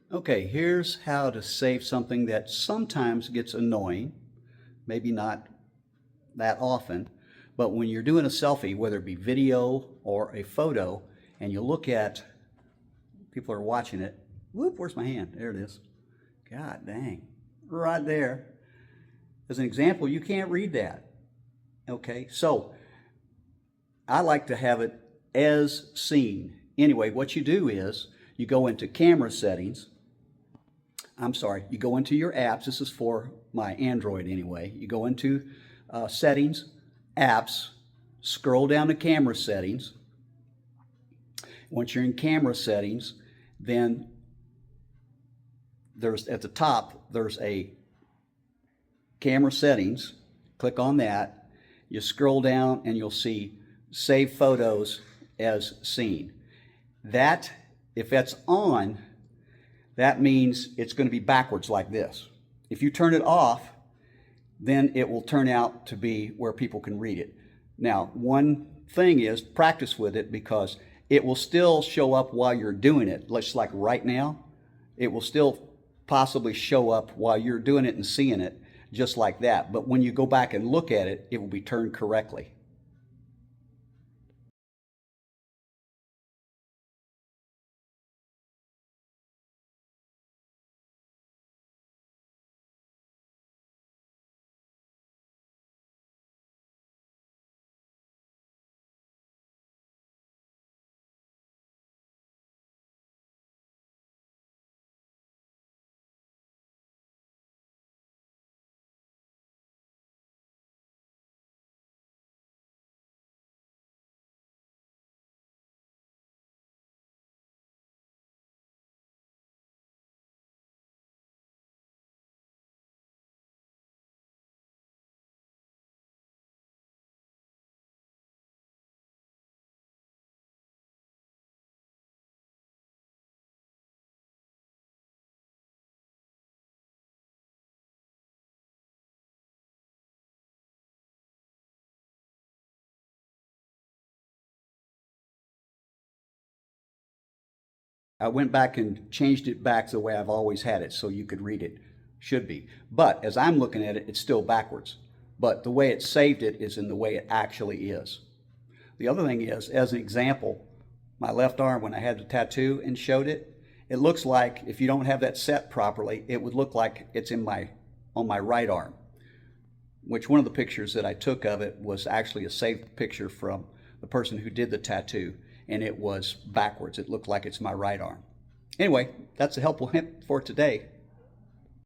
Okay, here's how to save something that sometimes gets annoying, maybe not that often, but when you're doing a selfie, whether it be video or a photo, and you look at, people are watching it, whoop, where's my hand? There it is. God dang, right there. As an example, you can't read that. Okay, so I like to have it as seen. Anyway, what you do is you go into camera settings. You go into your apps. This is for my Android anyway. You go into settings, apps, scroll down to camera settings. Once you're in camera settings, then there's at the top, there's a camera settings. Click on that. You scroll down and you'll see save photos as seen. That, if that's on, that means it's going to be backwards like this. If you turn it off, then it will turn out to be where people can read it. Now, one thing is practice with it, because it will still show up while you're doing it. Just like right now, it will still possibly show up while you're doing it and seeing it, just like that. But when you go back and look at it, it will be turned correctly. I went back and changed it back to the way I've always had it so you could read it. Should be. But as I'm looking at it, it's still backwards. But the way it saved it is in the way it actually is. The other thing is, as an example, my left arm, when I had the tattoo and showed it, it looks like, if you don't have that set properly, it would look like it's on my right arm. Which one of the pictures that I took of it was actually a saved picture from the person who did the tattoo, and it was backwards. It looked like it's my right arm. Anyway, that's a helpful hint for today.